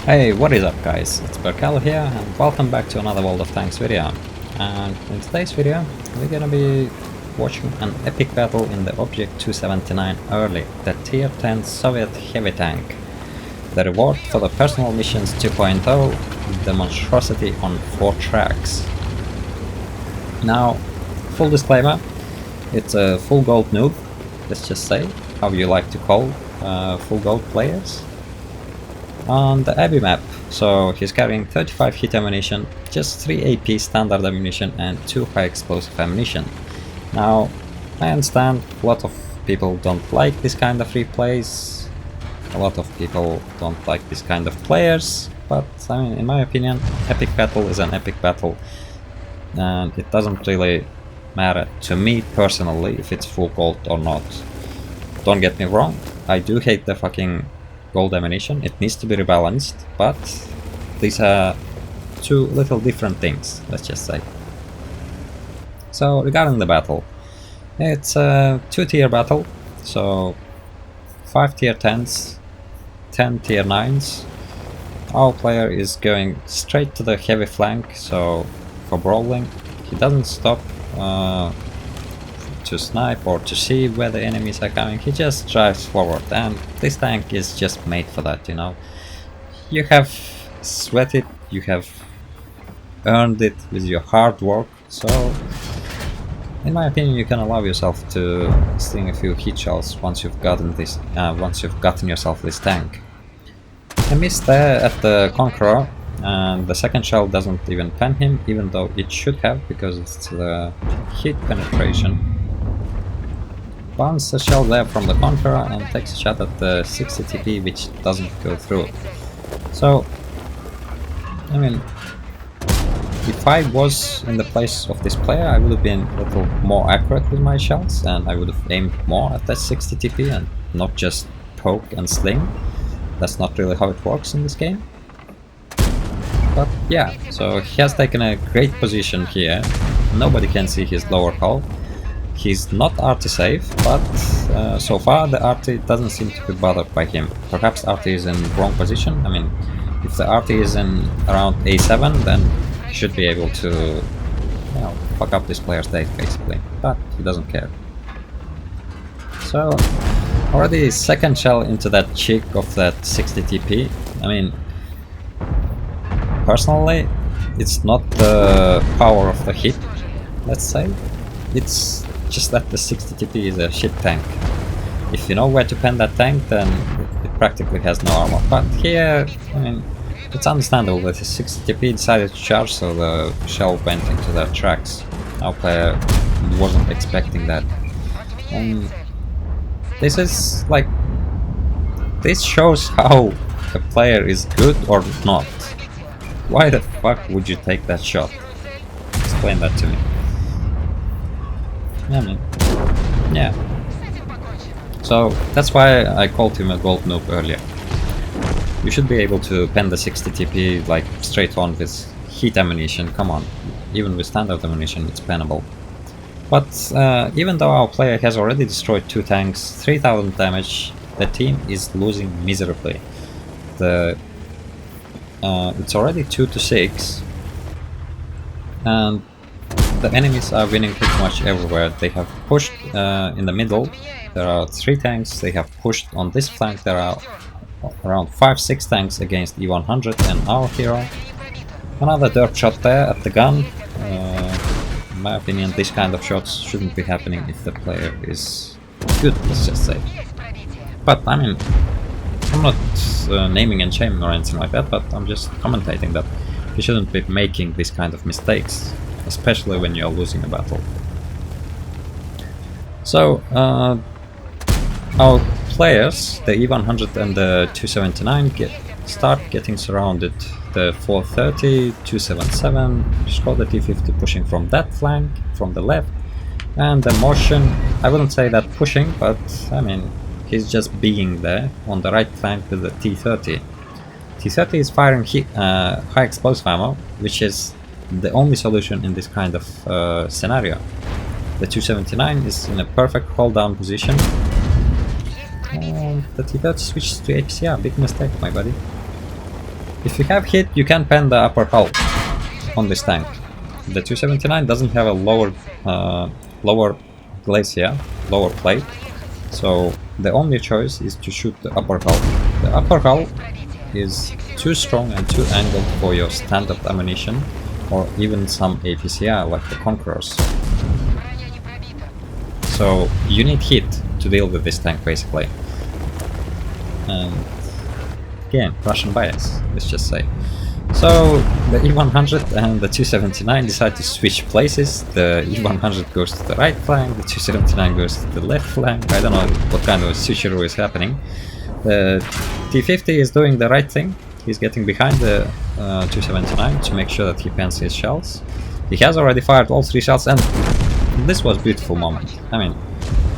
Hey, what is up guys, it's Berkel here and welcome back to another World of Tanks video. And in today's video we're gonna be watching an epic battle in the OBJ 279 early, the tier 10 Soviet heavy tank. The reward for the personal missions 2.0, the monstrosity on 4 tracks. Now, full disclaimer, it's a full gold noob, let's just say, how you like to call full gold players. On the Abbey map, so he's carrying 35 hit ammunition, just 3 AP standard ammunition and 2 high explosive ammunition. Now, I understand a lot of people don't like this kind of replays, a lot of people don't like this kind of players, but I mean, in my opinion, epic battle is an epic battle, and it doesn't really matter to me personally if it's full gold or not. Don't get me wrong, I do hate the fucking gold ammunition, it needs to be rebalanced, but these are two little different things, let's just say. So regarding the battle, it's a 2-tier battle, so 5 tier 10s, 10 tier 9s. Our player is going straight to the heavy flank, so for brawling he doesn't stop to snipe or to see where the enemies are coming, he just drives forward, and this tank is just made for that, you know. You have sweated, you have earned it with your hard work, so in my opinion you can allow yourself to sling a few hit shells once you've gotten this, yourself this tank. I missed there at the Conqueror, and the second shell doesn't even pen him, even though it should have, because it's the hit penetration. Bounce a shell there from the Conqueror and takes a shot at the 60 TP, which doesn't go through. So, I mean, if I was in the place of this player, I would have been a little more accurate with my shells, and I would have aimed more at that 60 TP and not just poke and sling. That's not really how it works in this game. But yeah, so he has taken a great position here. Nobody can see his lower hull. He's not RT safe, but so far the RT doesn't seem to be bothered by him. Perhaps RT is in wrong position. I mean, if the RT is in around A7, then he should be able to, you know, fuck up this player's day basically. But he doesn't care. So already second shell into that cheek of that 60 TP. I mean, personally, it's not the power of the hit, let's say. It's just that the 60 TP is a shit tank. If you know where to pen that tank, then it practically has no armor. But here, I mean, it's understandable that the 60 TP decided to charge, so the shell went into the tracks. Our player wasn't expecting that. And this is like, this shows how a player is good or not. Why the fuck would you take that shot? Explain that to me. Yeah, man. Yeah. So that's why I called him a gold noob earlier. You should be able to pen the 60 TP like straight on with heat ammunition, come on. Even with standard ammunition it's penable. But even though our player has already destroyed 2 tanks, 3000 damage, the team is losing miserably. It's already 2-6, and the enemies are winning pretty much everywhere. They have pushed in the middle, there are 3 tanks, they have pushed on this flank, there are around 5-6 tanks against E100 and our hero. Another derp shot there at the gun. In my opinion, this kind of shots shouldn't be happening if the player is good, let's just say. But I mean, I'm not naming and shaming or anything like that, but I'm just commentating that you shouldn't be making this kind of mistakes, especially when you're losing a battle. So, our players, the E100 and the 279, start getting surrounded. The 430, 277, Skoda the T50 pushing from that flank, from the left, and the motion, I wouldn't say that pushing, but I mean, he's just being there on the right flank with the T30. T30 is firing high explosive ammo, which is the only solution in this kind of scenario. The 279 is in a perfect hold down position, and the T30 switches to HCR, big mistake, my buddy. If you have hit, you can pen the upper hull on this tank. The 279 doesn't have a lower glacier, lower plate, so the only choice is to shoot the upper hull. The upper hull is too strong and too angled for your standard ammunition or even some APCR like the Conquerors. So you need hit to deal with this tank basically. And again, Russian bias, let's just say. So the E100 and the 279 decide to switch places. The E100 goes to the right flank, the 279 goes to the left flank. I don't know what kind of switcheroo is happening. The T50 is doing the right thing. He's getting behind the 279 to make sure that he pens his shells. He has already fired all 3 shots, and this was a beautiful moment. I mean,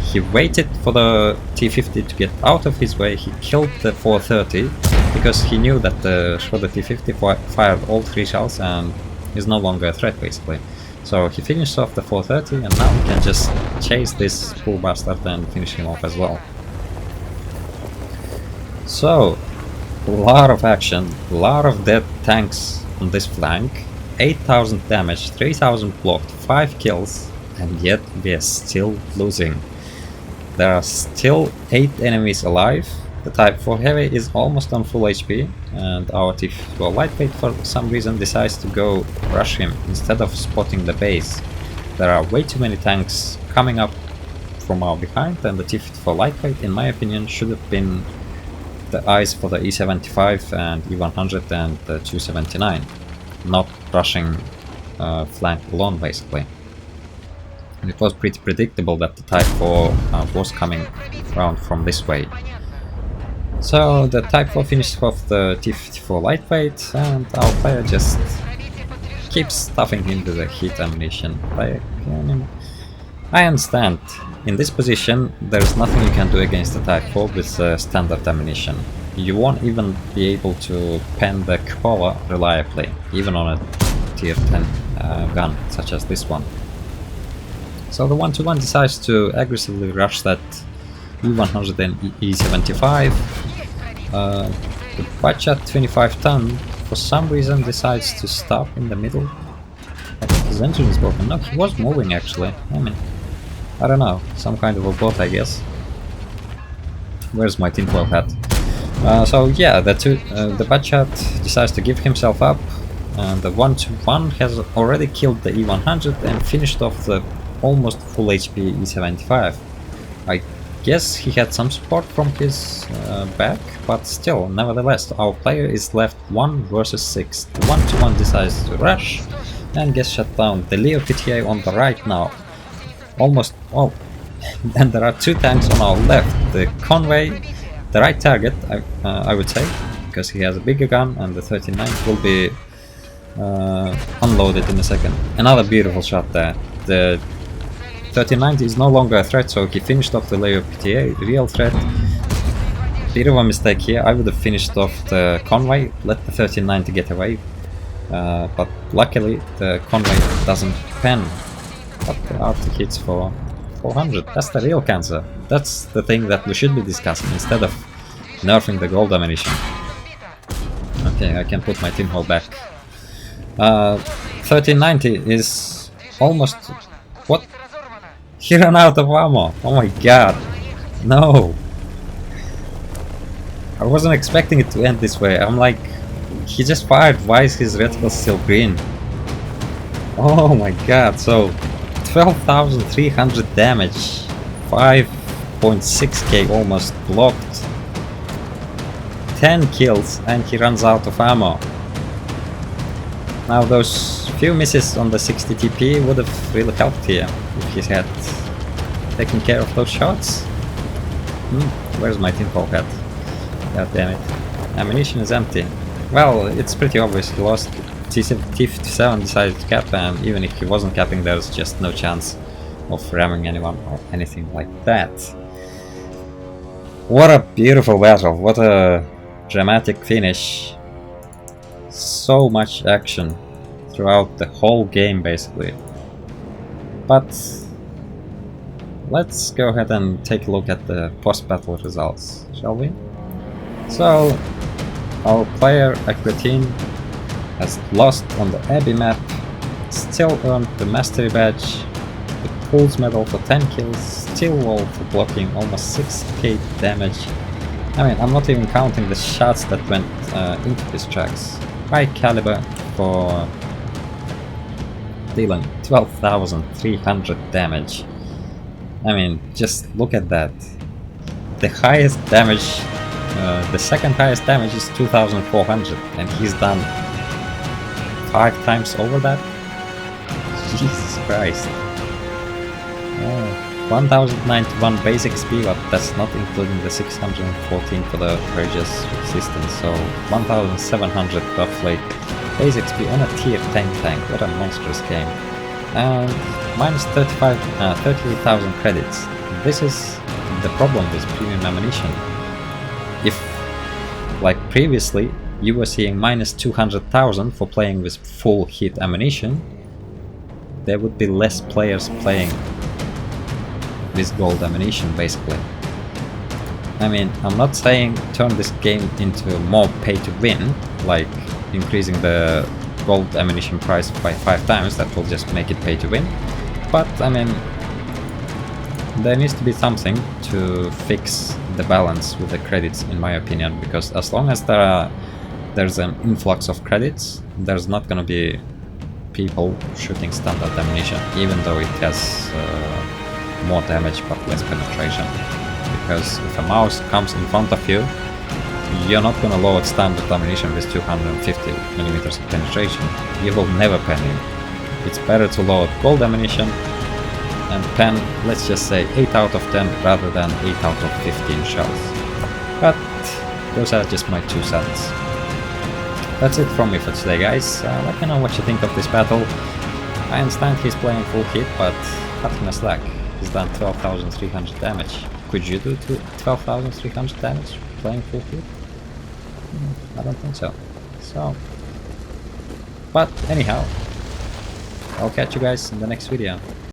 he waited for the T50 to get out of his way. He killed the 430 because he knew that the Schroeder T50 fired all 3 shells and is no longer a threat basically. So he finished off the 430, and now he can just chase this poor bastard and finish him off as well. So, a lot of action, a lot of dead tanks on this flank, 8000 damage, 3000 blocked, 5 kills, and yet we are still losing. There are still 8 enemies alive. The Type 4 Heavy is almost on full HP, and our T4 Lightweight for some reason decides to go rush him instead of spotting the base. There are way too many tanks coming up from our behind, and the T4 Lightweight, in my opinion, should have been the eyes for the E75 and E100 and the 279, not rushing flank alone basically. And it was pretty predictable that the Type 4 was coming around from this way. So the Type 4 finishes off the T54 Lightweight, and our player just keeps stuffing him with the heat ammunition. I understand. In this position, there's nothing you can do against the Type 4 with standard ammunition. You won't even be able to pen the Cupola reliably, even on a tier 10 gun such as this one. So the 121 decides to aggressively rush that E100 and E75. The Bachat 25 ton for some reason decides to stop in the middle. I think his engine is broken. No, he was moving actually. I mean, I don't know, some kind of a bot I guess. Where's my tinfoil hat? So yeah, the Bachat decides to give himself up. The 121 has already killed the E100 and finished off the almost full HP E75. I guess he had some support from his back, but still, nevertheless, our player is left 1 versus 6. The 121 decides to rush and gets shut down. The Leo PTA on the right now. Almost, oh, and there are 2 tanks on our left. The Conway, the right target, I would say, because he has a bigger gun, and the 39 will be unloaded in a second. Another beautiful shot there. The 3090 is no longer a threat, so he finished off the Leo PTA, real threat. Bit of a mistake here. I would have finished off the Conway, let the 1390 get away, but luckily the Conway doesn't pen. But the Arctic hits for 400. That's the real cancer. That's the thing that we should be discussing instead of nerfing the gold ammunition. Okay, I can put my tinhole back. 1390 is almost... What? He ran out of ammo! Oh my god! No! I wasn't expecting it to end this way. I'm like... He just fired. Why is his reticle still green? Oh my god, so... 12,300 damage. 5.6k almost blocked. 10 kills and he runs out of ammo. Now those few misses on the 60 TP would have really helped here if he had taken care of those shots. Where's my tinfoil hat? God damn it. Ammunition is empty. Well, it's pretty obvious he lost. T57 decided to cap, and even if he wasn't capping, there's just no chance of ramming anyone or anything like that. What a beautiful battle, what a dramatic finish. So much action throughout the whole game basically. But let's go ahead and take a look at the post-battle results, shall we? So Our player Aquatine has lost on the Abbey map, still earned the Mastery Badge, the Pools Medal for 10 kills, Steel Wall for blocking almost 6k damage. I mean, I'm not even counting the shots that went into his tracks. High Caliber for dealing 12,300 damage. I mean, just look at that. The highest damage, the second highest damage is 2,400, and he's done 5 times over that? Jesus Christ. 1091 basic speed, but that's not including the 614 for the Courageous Resistance, so 1700 roughly basic speed on a tier 10 tank. What a monstrous game. And minus 38,000 credits. This is the problem with premium ammunition. If, like previously, you were seeing minus 200,000 for playing with full hit ammunition, there would be less players playing with gold ammunition, basically. I mean, I'm not saying turn this game into more pay to win, like increasing the gold ammunition price by 5 times, that will just make it pay to win. But I mean, there needs to be something to fix the balance with the credits, in my opinion, because as long as there's an influx of credits, there's not gonna be people shooting standard ammunition, even though it has more damage but less penetration. Because if a mouse comes in front of you, you're not gonna load standard ammunition with 250mm of penetration. You will never pen him. It's better to load gold ammunition and pen, let's just say 8 out of 10 rather than 8 out of 15 shells. But those are just my 2 cents. That's it from me for today, guys. Let me know what you think of this battle. I understand he's playing full hit, but cut him a slack. He's done 12,300 damage. Could you do 12,300 damage playing full hit? I don't think so. But anyhow, I'll catch you guys in the next video.